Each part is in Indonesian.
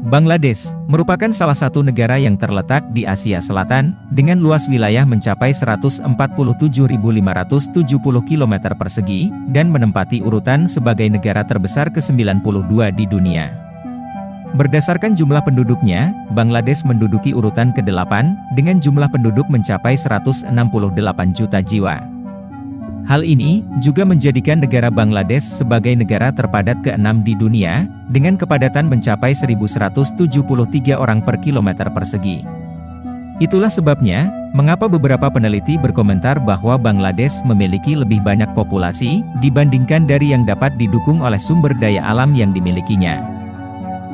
Bangladesh merupakan salah satu negara yang terletak di Asia Selatan, dengan luas wilayah mencapai 147.570 km persegi, dan menempati urutan sebagai negara terbesar ke-92 di dunia. Berdasarkan jumlah penduduknya, Bangladesh menduduki urutan ke-8, dengan jumlah penduduk mencapai 168 juta jiwa. Hal ini juga menjadikan negara Bangladesh sebagai negara terpadat ke-6 di dunia, dengan kepadatan mencapai 1.173 orang per kilometer persegi. Itulah sebabnya, mengapa beberapa peneliti berkomentar bahwa Bangladesh memiliki lebih banyak populasi, dibandingkan dari yang dapat didukung oleh sumber daya alam yang dimilikinya.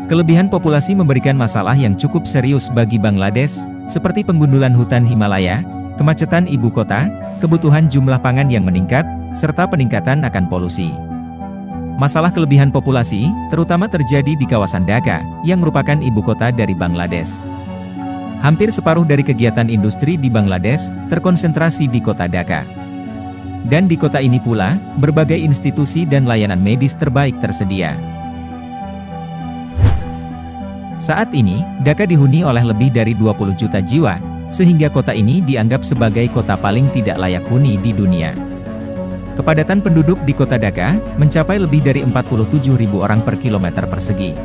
Kelebihan populasi memberikan masalah yang cukup serius bagi Bangladesh, seperti penggundulan hutan Himalaya, kemacetan ibu kota, kebutuhan jumlah pangan yang meningkat, serta peningkatan akan polusi. Masalah kelebihan populasi, terutama terjadi di kawasan Dhaka, yang merupakan ibu kota dari Bangladesh. Hampir separuh dari kegiatan industri di Bangladesh, terkonsentrasi di kota Dhaka. Dan di kota ini pula, berbagai institusi dan layanan medis terbaik tersedia. Saat ini, Dhaka dihuni oleh lebih dari 20 juta jiwa, sehingga kota ini dianggap sebagai kota paling tidak layak huni di dunia. Kepadatan penduduk di kota Dhaka mencapai lebih dari 47.000 orang per kilometer persegi.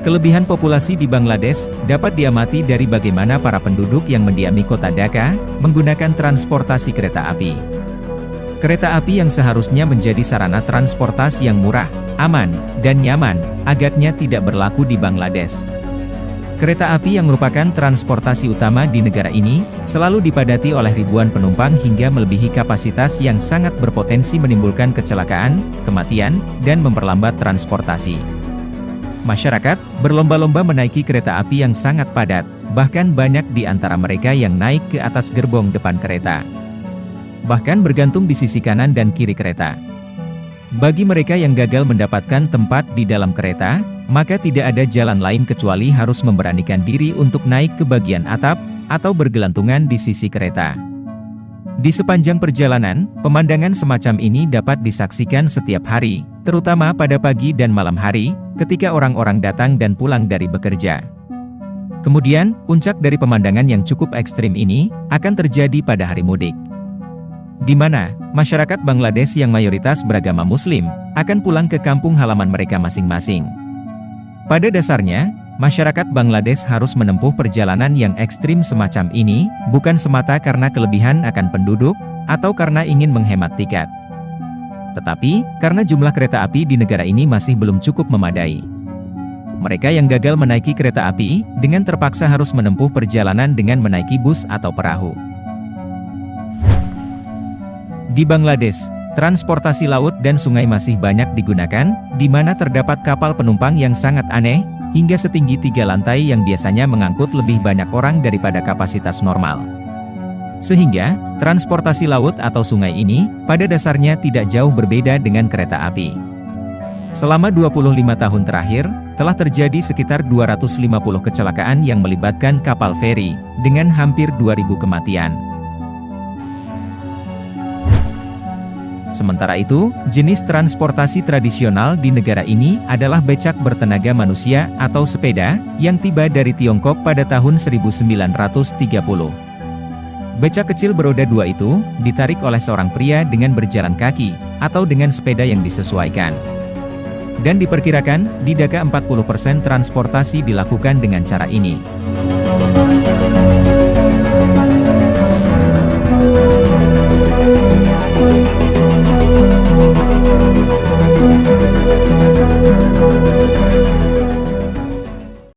Kelebihan populasi di Bangladesh dapat diamati dari bagaimana para penduduk yang mendiami kota Dhaka menggunakan transportasi kereta api. Kereta api yang seharusnya menjadi sarana transportasi yang murah, aman, dan nyaman, agaknya tidak berlaku di Bangladesh. Kereta api yang merupakan transportasi utama di negara ini, selalu dipadati oleh ribuan penumpang hingga melebihi kapasitas yang sangat berpotensi menimbulkan kecelakaan, kematian, dan memperlambat transportasi. Masyarakat berlomba-lomba menaiki kereta api yang sangat padat, bahkan banyak di antara mereka yang naik ke atas gerbong depan kereta. Bahkan bergantung di sisi kanan dan kiri kereta. Bagi mereka yang gagal mendapatkan tempat di dalam kereta, maka tidak ada jalan lain kecuali harus memberanikan diri untuk naik ke bagian atap, atau bergelantungan di sisi kereta. Di sepanjang perjalanan, pemandangan semacam ini dapat disaksikan setiap hari, terutama pada pagi dan malam hari, ketika orang-orang datang dan pulang dari bekerja. Kemudian, puncak dari pemandangan yang cukup ekstrim ini, akan terjadi pada hari mudik, di mana masyarakat Bangladesh yang mayoritas beragama Muslim, akan pulang ke kampung halaman mereka masing-masing. Pada dasarnya, masyarakat Bangladesh harus menempuh perjalanan yang ekstrim semacam ini, bukan semata karena kelebihan akan penduduk, atau karena ingin menghemat tiket. Tetapi, karena jumlah kereta api di negara ini masih belum cukup memadai. Mereka yang gagal menaiki kereta api, dengan terpaksa harus menempuh perjalanan dengan menaiki bus atau perahu. Di Bangladesh, transportasi laut dan sungai masih banyak digunakan, di mana terdapat kapal penumpang yang sangat aneh, hingga setinggi 3 lantai yang biasanya mengangkut lebih banyak orang daripada kapasitas normal. Sehingga, transportasi laut atau sungai ini, pada dasarnya tidak jauh berbeda dengan kereta api. Selama 25 tahun terakhir, telah terjadi sekitar 250 kecelakaan yang melibatkan kapal feri, dengan hampir 2.000 kematian. Sementara itu, jenis transportasi tradisional di negara ini adalah becak bertenaga manusia atau sepeda, yang tiba dari Tiongkok pada tahun 1930. Becak kecil beroda 2 itu, ditarik oleh seorang pria dengan berjalan kaki, atau dengan sepeda yang disesuaikan. Dan diperkirakan, di Dhaka 40% transportasi dilakukan dengan cara ini.